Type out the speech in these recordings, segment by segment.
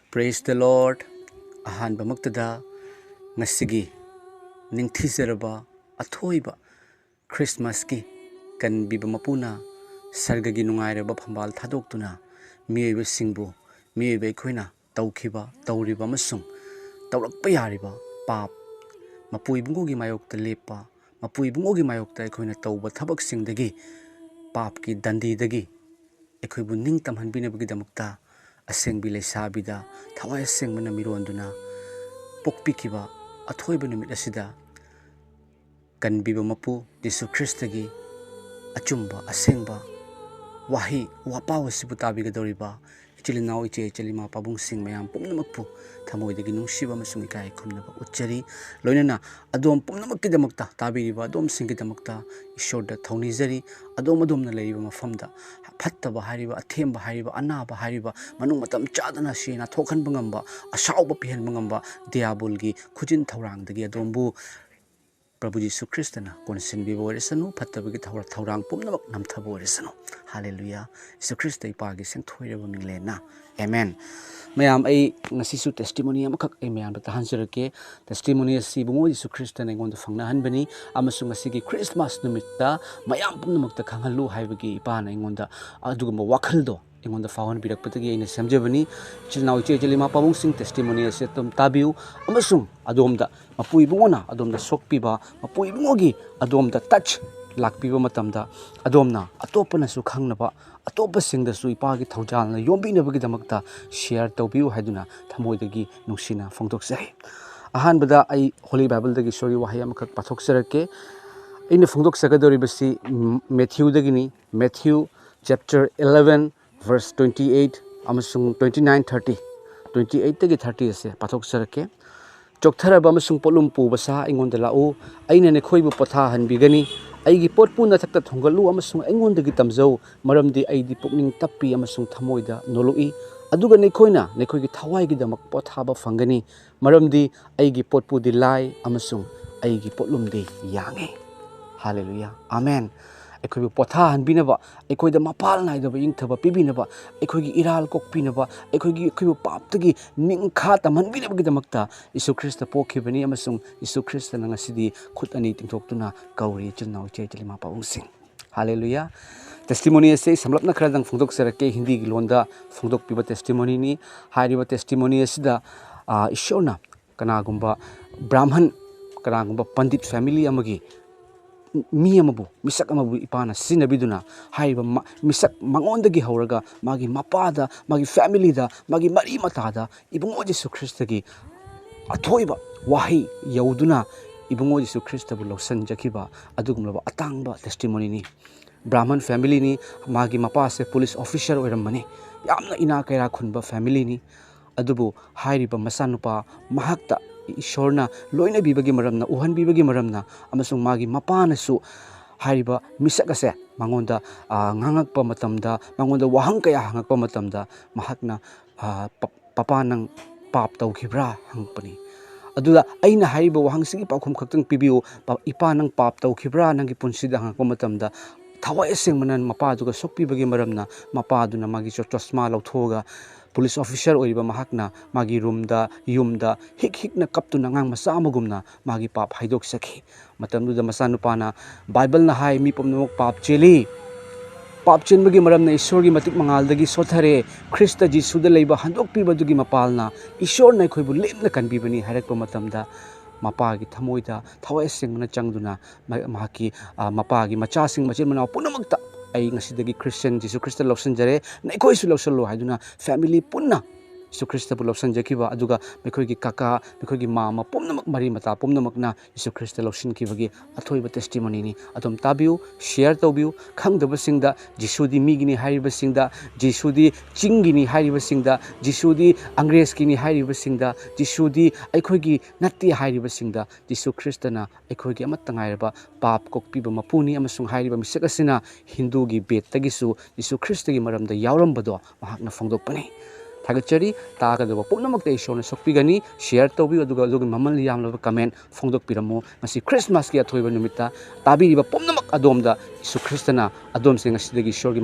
Praise the Lord. Ahanba magtada ngasigi ningthizaraba athoiba Christmas ki kanbiba mapuna sargagi nungairaba phambal thadoktuna miyoiba singbu miyoiba ekhoina tawkhiba tawriba masung tawrakpa yariba pap mapuibungogi mayokta lepa mapuibungogi mayokta ekhoina tawba thabak singdagi pap ki dandi dagi ekhoibu ningtamhanbinabagi damakta asengbi leisabida thawai asengmana mironduna pokpikiba athoiba numit asida kanbiba mapu Jesu Christagi achumba asengba wahi wapaw sibu tabigadoriba ichilinaw iche chalima pabung sing mayam pumnamakpu thamoidagi nungsiba masung ikai khumnaba uchari loinana adom pumnamakkidamakta tabiriba adom singkidamakta ishorda thaunijari adom leriba mafamda fattaba hariba athemba hariba anaba hariba manung matam chadana sina thokhanba ngamba asauba pihanba ngamba diabulgi khujin thaurangdagi adombu Prabhu Jesu Christana konsin bibo oresanu fattaba gi thaurang pumnamak namthaba oresanu hallelujah Jesu Christ ipagi seng thoiraba minglena amen mayam ai ngasisu testimony amakak ai mayam ta hanserake testimony si bungo Jesu Christana ngon fangna hanbani amasung asigi Christmas numitta mayam pumnamak ta khanghalu haibagi ipana ngon da aduguma wakhaldo ingon fawan birakpatagi aina samjabani chilnaw che chelima pabung sing testimony ase tum tabiu amasung adomda mapuibungona adomda sokpiba mapuibungogi adomda touch lakpiba matamda adomna atopana su khangnaba atopa singda su ipagi thaujalna yombinabagi damakta share tawbiu haiduna thamoidagi nungsina phongdoksai ahanbada ai holy bible dagi story wahai amakak pathoksarake aina phongdoksagadoribasi Matthew dagini Matthew chapter 11 verse 28 amasung 29 30 28 tagi 30 ase pathok sarake chokthara amasung polum pu basa ingonda lau aina ne khoibu potha hanbigani aigi potpu na thakta thongalu amasung ingondagi tamjau maramdi aidi pukning tappi amasung thamoida noloi aduga ne khoigi thawai gi damak pothaba fangani maramdi aigi potpu di lai amasung aigi potlumdi yange hallelujah amen ekhoibu potha hanbinaba ekhoida mapal naidaba ingthaba pibinaba ekhoigi iral kokpinaba ekhoibu paptagi ningkha tamhanbinabagi damakta Jesu Christ pokhibani amasung Jesu Christ na ngasidi khut ani tingthoktuna kauri chilnaw che chalima paungsing hallelujah testimony ase samlapna khradang phongdok sarake hindi gi londa phongdok piba testimony ni hairiba testimony asida ishorna kanagumba brahman kanagumba pandit family amagi mi amabu misak amabu ipana sinabiduna haiba misak mangondagi hauraga magi mapada magi family da magi mari matada ibungo Jesu Christagi athoiba wahi yauduna ibungo Jesu Christabu lawsan jakiba adugumlaba atangba testimony ni Brahman family ni magi mapa se police officer oiramani yamna ina kaira khunba family ni adubu hairiba masanupa mahakta ishorna loina bibagi maramna uhan bibagi maramna amasung magi mapanasu hariba misakase mangonda ngangakpa matamda mangonda wahang kaya hangakpa matamda mahakna papa nang pap tawkhibra hangpani aduda aina hariba wahang sigi pakhum khaktang pibiu ipa nang pap tawkhibra nangi punsida hangakpa matamda thawai sengmanan mapa duga sokpibagi maramna mapa duna magi chosma lauthoga police officer oiba mahakna magi roomda yumda hik na kaptuna ngang masa amagumna magi pap haidok sakhi matamduda masanupana bible na hai mi pomnok pap cheli pap chenbagi maramna ishorgi matik mangaldagi sothare Christa Jesuda leiba handok pibadugi mapalna ishor na khoibu lemna kanbibani harakpa matamda mapagi thamoida thawai sengna changduna mahaki mapagi machasing machin mana punamakta ai ngasidagi Christian Jesu Christ lawsan jare naikoi su lawsan lo haiduna family punna Jesu Christ bu lawsan jakiba aduga mekhoigi kaka mekhoigi mama pomnamak mari mata pomnamakna Jesu Christ lawsin kibagi athoiba testimony ni adom tabiu share tawbiu khangdaba singda Jesudi migini hariba singda Jesudi chingini hariba singda Jesudi angres kini hariba singda Jesudi aikhoigi natti hariba singda Jesu Christ na aikhoigi amatangairaba pap kokpiba mapuni amasung hariba misakasina Hindu gi bet tagisu Jesu Christ gi maramda yaurambado mahakna phongdokpani थागतचरी तागदबा पुनमक्ता ईश्वरना सोक्पिगनी share तौबियो अदुगा जोग ममल यामलबा comment फोंदोकपिरमो मसी Christmas की अथोइबा नुमित्ता ताबिरिबा पुनमक अदोमदा यीशु ख्रिस्टना अदोमसे ngasiदगी ईश्वरगी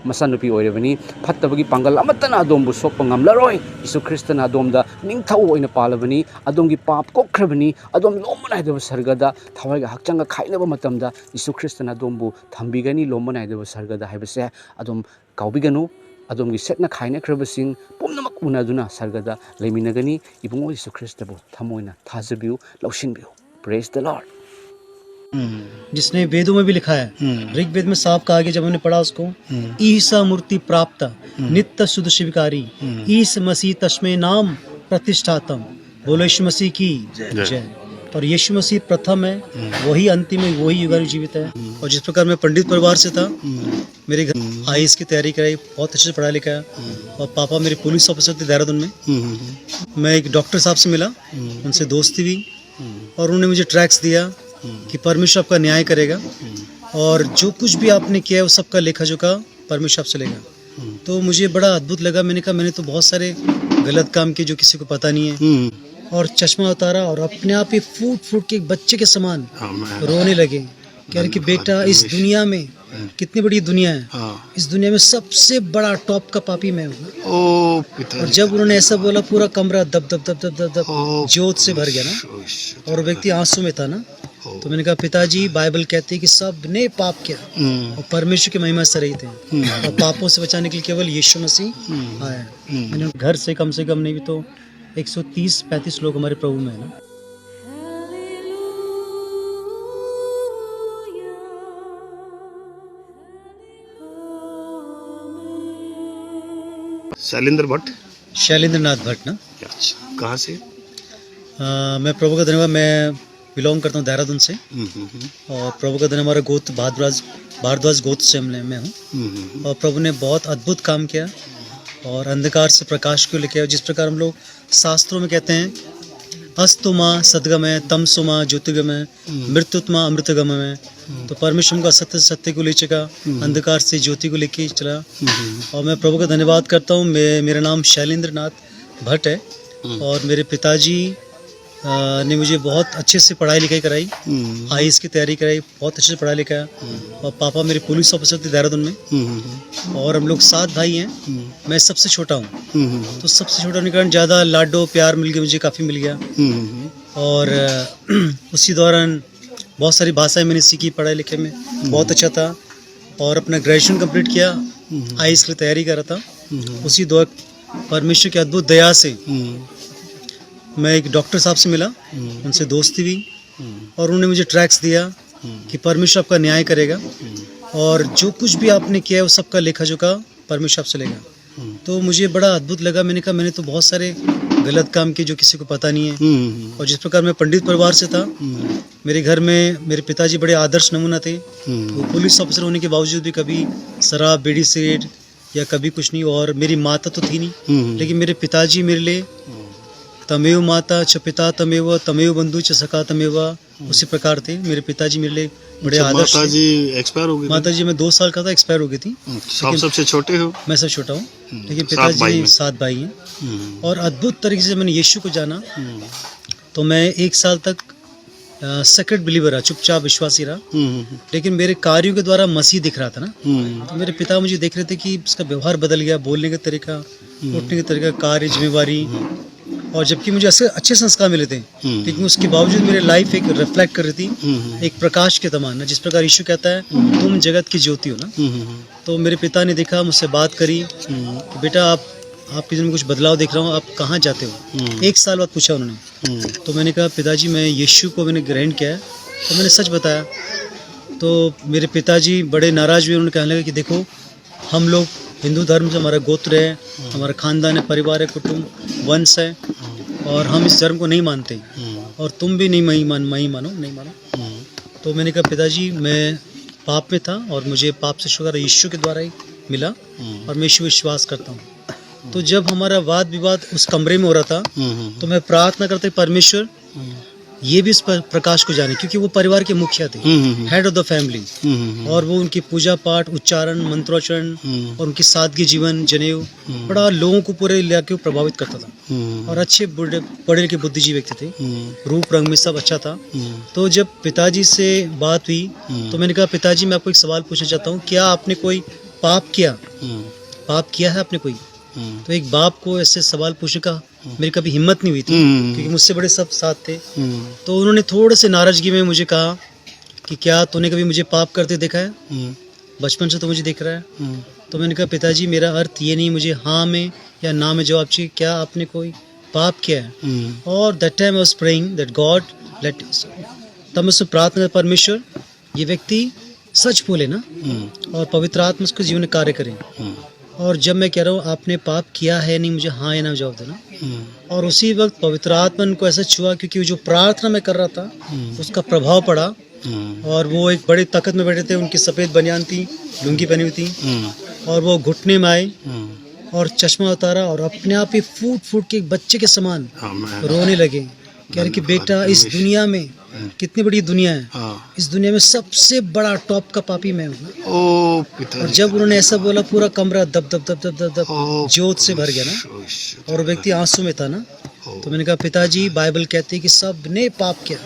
मसानुपी ओइरबनी फत्तबगी पांगल अमतना अदोमबु सोक्पा ngamlaroi यीशु ख्रिस्टना अदोमदा निंगथौ ओइना पालबनी अदोमगी पाप कोख्रबनी अदोम लोमनाइदबा सर्गदा थवाइगा हक्चंगा खाइनबा मतमदा यीशु ख्रिस्टना अदोमबु थंबिगनी लोमनाइदबा सर्गदा हाइबसे अदोम काउबिगनु अदोमगी सेटना खाइनख्रबसिंग पुनमक उनादुना सर्गदा लेमिनगनी इबुंगो यीशु ख्रिस्टबु थमोइना थाजबिउ लौसिनबिउ प्रेज द लॉर्ड। जिसने वेदों में भी लिखा है, ऋग्वेद में साफ कहा गया जब हमने पढ़ा उसको, ईसा मूर्ति प्राप्त नित्य शुद्ध शिवकारी ईस मसीह तस्मै नाम प्रतिष्ठातम। बोलो यीशु मसीह की जय। और यीशु मसीह प्रथम है, वही अंतिम है, वही युगानुग जीवित है। और जिस प्रकार मैं पंडित परिवार से था, मेरे घर आईएएस की तैयारी कराई, बहुत अच्छे से पढ़ा लिखा है। और पापा मेरे पुलिस ऑफिसर थे देहरादून में। मैं एक डॉक्टर साहब से मिला, उनसे दोस्ती हुई और उन्होंने मुझे ट्रैक्स दिया कि परमेश्वर आपका न्याय करेगा और जो कुछ भी आपने किया है वो सबका लेखा जोखा परमेश्वर आपसे लेगा। तो मुझे बड़ा अद्भुत लगा। मैंने कहा मैंने तो बहुत सारे गलत काम किए जो किसी को पता नहीं है। और चश्मा उतारा और अपने आप ही फूट के एक बच्चे के समान रोने लगे, कह रहे कि बेटा इस दुनिया में कितनी बड़ी दुनिया है, इस दुनिया में सबसे बड़ा टॉप का पापी मैं हूँ। और जब उन्होंने ऐसा बोला पूरा कमरा दब दब दब दब दब दब ज्योत से भर गया ना, और व्यक्ति आंसू में था ना। तो मैंने कहा पिताजी बाइबल कहती है कि सब ने पाप किया और परमेश्वर की महिमा से रहित हैं और पापों से बचाने के लिए केवल यीशु मसीह आया। मैंने घर से कम नहीं भी तो 130-35 लोग हमारे प्रभु में है ना। शैलेंद्र नाथ भट्ट ना। कहाँ से? मैं प्रभु का धन्यवाद, मैं बिलोंग करता हूँ देहरादून से। और प्रभु का धन्यवाद, हमारा गोत्र भारद्वाज गोत्र से मैं हूँ। और प्रभु ने बहुत अद्भुत काम किया और अंधकार से प्रकाश को लेकर, जिस प्रकार हम लोग शास्त्रों में कहते हैं अस्तुमा सदगमय तमसुमा ज्योतिगमय मृत्युत्मा अमृतगमय। तो परमेश्वर को असत्य से सत्य को ले चला, अंधकार से ज्योति को लेके चला। और मैं प्रभु का धन्यवाद करता हूँ। मेरा नाम शैलेंद्र नाथ भट्ट है और मेरे पिताजी ने मुझे बहुत अच्छे से पढ़ाई लिखाई कराई, आईएएस की तैयारी कराई, बहुत अच्छे से पढ़ा लिखा है। और पापा मेरे पुलिस ऑफिसर थे देहरादून में। और हम लोग 7 भाई हैं, मैं सबसे छोटा हूँ। तो सबसे छोटा होने के कारण ज़्यादा लाडो प्यार मिल गया, मुझे काफ़ी मिल गया। और उसी दौरान बहुत सारी भाषाएं मैंने सीखी, पढ़ाई लिखे में बहुत अच्छा था। और अपना ग्रेजुएशन कंप्लीट किया, आईएएस की तैयारी कर रहा था। उसी दौर परमेश्वर की अद्भुत दया से मैं एक डॉक्टर साहब से मिला, उनसे दोस्ती हुई और उन्होंने मुझे ट्रैक्स दिया कि परमेश्वर आपका न्याय करेगा और जो कुछ भी आपने किया है वो सबका लेखा जोखा परमेश्वर आपसे लेगा। तो मुझे बड़ा अद्भुत लगा। मैंने कहा मैंने तो बहुत सारे गलत काम किए जो किसी को पता नहीं है। और जिस प्रकार मैं पंडित परिवार से था, मेरे घर में मेरे पिताजी बड़े आदर्श नमूना थे। वो पुलिस ऑफिसर होने के बावजूद भी कभी शराब बीड़ी सिगरेट या कभी कुछ नहीं। और मेरी माता तो थी नहीं, लेकिन मेरे पिताजी मेरे लिए तमेव माता च पिता तमेव तमेव बंधु च सखा तमेव, उसी प्रकार थे। मेरे पिताजी मेरे लिए बड़े आदर्श। माताजी एक्सपायर हो गई? माताजी मैं 2 साल का था, एक्सपायर हो गई थी। आप सबसे छोटे हो? मैं सबसे छोटा हूँ, लेकिन पिताजी 7 भाई हैं। और अद्भुत तरीके से मैंने यीशु को जाना। तो मैं 1 साल तक सेक्रेट बिलीवर रहा, चुपचाप विश्वासी रहा। लेकिन मेरे कार्यों के द्वारा मसीह दिख रहा था ना। तो मेरे पिता मुझे देख रहे थे कि उसका व्यवहार बदल गया, बोलने का तरीका, उठने का तरीका, कार्य, जिम्मेवारी। और जबकि मुझे अच्छे संस्कार मिले थे, लेकिन उसके बावजूद मेरी लाइफ एक रिफ्लेक्ट कर रही थी एक प्रकाश के समान ना। जिस प्रकार यीशु कहता है तुम जगत की ज्योति हो ना। तो मेरे पिता ने देखा, मुझसे बात करी कि बेटा आपके जीवन में कुछ बदलाव देख रहा हूँ, आप कहाँ जाते हो। 1 साल बाद पूछा उन्होंने। तो मैंने कहा पिताजी मैं यीशु को मैंने ग्रहण किया है। तो मैंने सच बताया। तो मेरे पिताजी बड़े नाराज हुए। उन्होंने कहने लगा कि देखो हम लोग हिंदू धर्म से, हमारा गोत्र है, हमारा खानदान है, परिवार है, कुटुंब, वंश है, और हम इस धर्म को नहीं मानते और तुम भी नहीं मानो। तो मैंने कहा पिताजी मैं पाप में था और मुझे पाप से छुटकारा यीशु के द्वारा ही मिला और मैं यीशु विश्वास करता हूँ। तो जब हमारा वाद विवाद उस कमरे में हो रहा था, तो मैं प्रार्थना करता परमेश्वर ये भी इस प्रकाश को जाने, क्योंकि वो परिवार के मुखिया थे, हेड ऑफ द फैमिली, और वो उनकी पूजा पाठ, उच्चारण, मंत्रोच्चारण और उनकी सादगी जीवन, जनेऊ बड़ा लोगों को पूरे इलाके को प्रभावित करता था। और अच्छे पढ़े लिखे बुद्धिजीवी व्यक्ति थे, रूप रंग में सब अच्छा था। तो जब पिताजी से बात हुई तो मैंने कहा, पिताजी मैं आपको एक सवाल पूछना चाहता हूँ, क्या आपने कोई पाप किया? पाप किया है आपने कोई? तो एक बाप को ऐसे सवाल पूछने का मेरी कभी हिम्मत नहीं हुई थी, क्योंकि मुझसे बड़े सब साथ थे। तो उन्होंने थोड़े से नाराजगी में मुझे कहा कि क्या तूने कभी मुझे पाप करते देखा है? बचपन से तो मुझे देख रहा है। तो मैंने कहा, पिताजी मेरा अर्थ ये नहीं मुझे हाँ में या ना में जवाब चाहिए, क्या आपने कोई पाप किया है? और that time I was praying that God let, तब मैं उससे प्रार्थना, परमेश्वर ये व्यक्ति सच बोले ना, और पवित्र आत्मा उसको जीवन में कार्य करे। और जब मैं कह रहा हूँ आपने पाप किया है नहीं, मुझे हाँ या ना जवाब देना। और उसी वक्त पवित्र आत्मा को ऐसा छुआ, क्योंकि जो प्रार्थना मैं कर रहा था उसका प्रभाव पड़ा। और वो एक बड़े ताकत में बैठे थे, उनकी सफ़ेद बनियान थी, लुंगी पहनी हुई थी, और वो घुटने में आए और चश्मा उतारा और अपने आप ही फूट फूट के एक बच्चे के समान रोने लगे। कह रहे कि बेटा, इस दुनिया में कितनी बड़ी दुनिया है, इस दुनिया में सबसे बड़ा टॉप का पापी मैं हूँ। और जब उन्होंने ऐसा बोला, पूरा कमरा दब दब दब दब दब दब ज्योत से भर गया ना, और व्यक्ति आंसू में था ना। तो मैंने कहा, पिताजी बाइबल कहती है कि सब ने पाप किया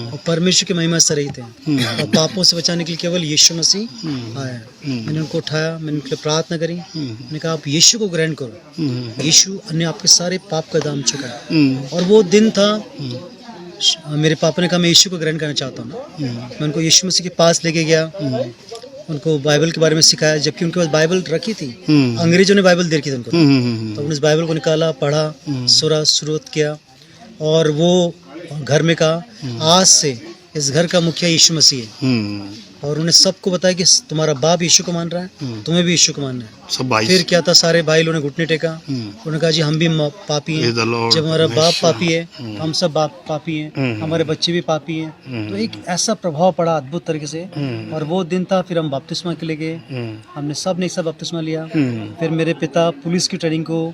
और परमेश्वर की महिमा से रहित हैं, और पापों से बचाने के लिए केवल यीशु मसीह आया। मैंने उनको उठाया, मैंने उनके लिए प्रार्थना करी, मैंने कहा आप यीशु को ग्रहण करो, यीशु ने आपके सारे पाप का दाम चुकाया। और वो दिन था, मेरे पापा ने कहा मैं यीशु को ग्रहण करना चाहता हूँ। मैं उनको यीशु मसीह के पास लेके गया, उनको बाइबल के बारे में सिखाया, जबकि उनके पास बाइबल रखी थी, अंग्रेजों ने बाइबल दे रखी थी उनको। तो उन्होंने इस बाइबल को निकाला, पढ़ा, सुरा शुरुआत किया, और वो घर में कहा आज से इस घर का मुखिया यीशु मसीह है। और उन्हें सबको बताया कि तुम्हारा बाप यीशु को मान रहा है, तुम्हें भी यीशु को मानना है। सब भाई फिर क्या था, सारे भाई लोगों ने घुटने टेका, उन्होंने कहा जी हम भी पापी हैं, जब हमारा बाप पापी है, हम सब बाप पापी हैं, हमारे बच्चे भी पापी हैं। तो एक ऐसा प्रभाव पड़ा अद्भुत तरीके से। और वो दिन था, फिर हम बपतिस्मा के लिए गए, हमने सब ने एक साथ बपतिस्मा लिया। फिर मेरे पिता पुलिस की ट्रेनिंग को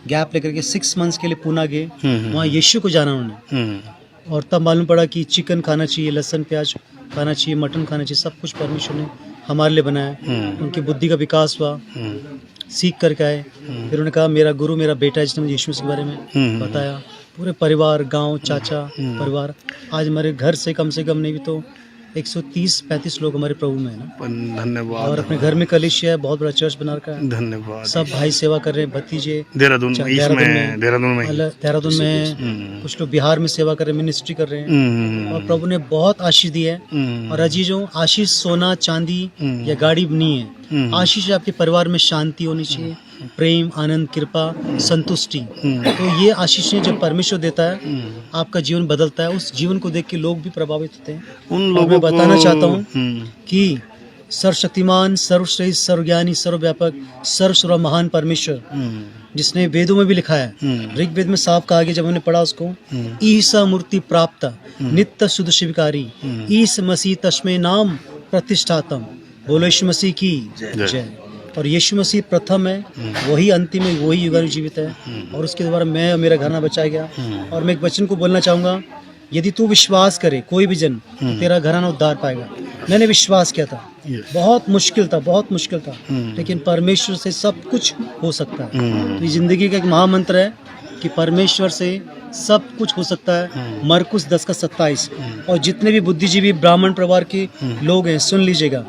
गैप लेकर के 6 मंथ्स के लिए पूना गए, वहाँ यीशु को जाना उन्होंने। और तब मालूम पड़ा कि चिकन खाना चाहिए, लहसुन प्याज खाना चाहिए, मटन खाना चाहिए, सब कुछ परमेश्वर ने हमारे लिए बनाया। उनकी बुद्धि का विकास हुआ, सीख करके आए। फिर उन्होंने कहा मेरा गुरु मेरा बेटा है, जिसने मुझे यीशु के बारे में बताया। पूरे परिवार, गांव, चाचा परिवार, आज हमारे घर से कम नहीं भी तो 130-35 लोग हमारे प्रभु में है ना। धन्यवाद। और अपने घर में कलिसिया है, बहुत बड़ा चर्च बना रखा है। धन्यवाद। सब भाई सेवा कर रहे हैं, भतीजे देहरादून में कुछ लोग बिहार में सेवा कर रहे हैं, मिनिस्ट्री कर रहे हैं। और प्रभु ने बहुत आशीष दी है। और अजीजों, आशीष सोना चांदी या गाड़ी नहीं है, आशीष आपके परिवार में शांति होनी चाहिए, प्रेम, आनंद, कृपा, संतुष्टि। तो ये आशीष जब परमेश्वर देता है, आपका जीवन बदलता है। उस जीवन को देख के लोग भी प्रभावित होते हैं। उन और लोगों मैं बताना को चाहता हूँ कि सर्वशक्तिमान, सर्वश्रेष्ठ, सर्वज्ञानी, सर्वव्यापक, सर्व महान परमेश्वर, जिसने वेदों में भी लिखा है, ऋग्वेद में साफ कहा गया, जब हमने पढ़ा उसको, ईसा मूर्ति प्राप्त नित्य शुद्ध शिवकारी, ईस मसीह तस्मै नाम प्रतिष्ठातम। बोलो यीशु मसीह की जय। और यीशु मसीह प्रथम है, वही अंतिम है, वही युगानुयुग जीवित है। और उसके द्वारा मैं और मेरा घराना बचाया गया। और मैं एक वचन को बोलना चाहूँगा, यदि तू विश्वास करे कोई भी जन, तो तेरा घराना उद्धार पाएगा। मैंने विश्वास किया था, बहुत मुश्किल था, लेकिन परमेश्वर से सब कुछ हो सकता है। तो ये जिंदगी का एक महामंत्र है कि परमेश्वर से सब कुछ हो सकता है। मरकुस 10:27। और जितने भी बुद्धिजीवी ब्राह्मण परिवार के लोग हैं, सुन लीजिएगा,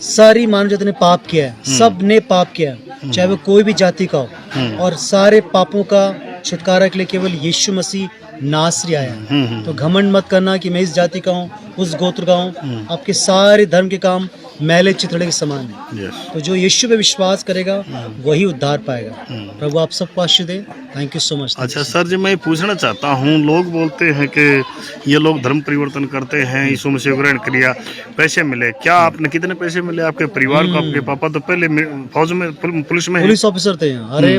सारी मानव जाति ने पाप किया है, सब ने पाप किया है, चाहे वो कोई भी जाति का हो। और सारे पापों का छुटकारा के लिए केवल यीशु मसीह नासरी आया है। तो घमंड मत करना कि मैं इस जाति का हूँ, उस गोत्र का हूँ। आपके सारे धर्म के काम मैले चिथड़े के समान है। तो जो यीशु पे विश्वास करेगा वही उद्धार पाएगा। प्रभु आप सबको आशीष दे। Thank you so much. अच्छा सर जी, मैं पूछना चाहता हूँ, लोग बोलते हैं कि ये लोग धर्म परिवर्तन करते हैं, यीशु मसीह को ग्रहण किया, पैसे मिले। क्या आपने कितने पैसे मिले आपके परिवार को? आपके पापा तो पहले फौज में, पुलिस में, पुलिस ऑफिसर थे। अरे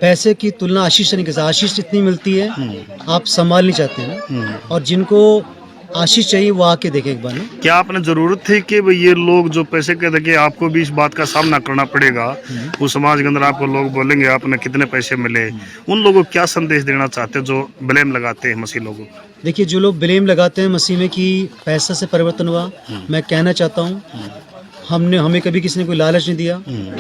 पैसे की तुलना आशीष से नहीं कर सकते। आशीष इतनी मिलती है आप संभाल नहीं चाहते हैं। और जिनको आशीष चाहिए वो आके देखे एक बार ना। क्या आपने जरूरत थी कि भाई ये लोग जो पैसे के देंगे आपको भी इस बात का सामना करना पड़ेगा, वो समाज के अंदर आपको लोग बोलेंगे आपने कितने पैसे मिले, उन लोगों को क्या संदेश देना चाहते हैं जो ब्लेम लगाते हैं मसीह लोगों को? देखिए जो लोग ब्लेम लगाते हैं मसीह में कि पैसा से परिवर्तन हुआ, मैं कहना चाहता हूँ हमें कभी किसी ने कोई लालच नहीं दिया,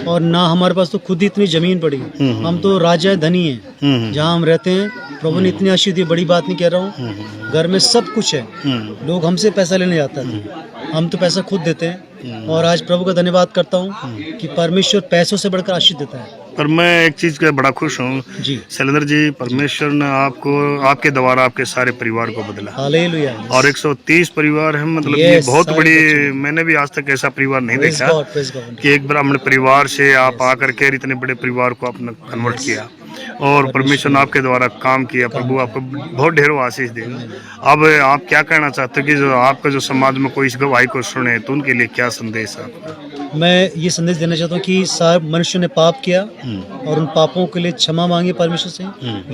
और ना हमारे पास तो खुद ही इतनी जमीन पड़ी। हम तो राजा धनी हैं जहाँ हम रहते हैं। प्रभु ने इतनी आशीष दी, बड़ी बात नहीं कह रहा हूँ, घर में सब कुछ है। लोग हमसे पैसा लेने जाता थे, हम तो पैसा खुद देते हैं। और आज प्रभु का धन्यवाद करता हूँ कि परमेश्वर पैसों से बढ़कर आशीष देता है। पर मैं एक चीज का बड़ा खुश हूँ जी शैलेंद्र जी, परमेश्वर ने आपको आपके द्वारा आपके सारे परिवार को बदला, हालेलुया। और 130 परिवार है, मतलब ये बहुत बड़ी, मैंने भी आज तक ऐसा परिवार नहीं देखा कि एक ब्राह्मण परिवार से आप आकर के इतने बड़े परिवार को आपने कन्वर्ट किया, और परमेश्वर ने आपके द्वारा काम किया। प्रभु आपको बहुत ढेरों आशीष देगा। अब आप क्या कहना चाहते हो कि जो आपका जो समाज में कोई इस गवाही को सुने तो उनके लिए क्या संदेश है आपका? मैं ये संदेश देना चाहता हूँ कि सारे मनुष्य ने पाप किया और उन पापों के लिए क्षमा मांगे परमेश्वर से,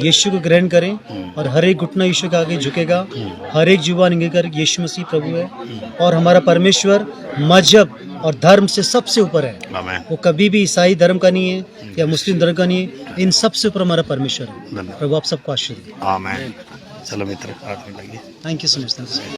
यीशु को ग्रहण करें, और हर एक घुटना यीशु के आगे झुकेगा, हर एक जुबान इंगेगा यीशु मसीह प्रभु है, और हमारा परमेश्वर मजहब और धर्म से सबसे ऊपर है। आमीन। वो कभी भी ईसाई धर्म का नहीं है या मुस्लिम धर्म का नहीं है, इन सबसे ऊपर हमारा परमेश्वर है। प्रभु आप सबको आशीर्वाद। आमीन। चलो मित्र, प्रार्थना लगिए। Thank you so much.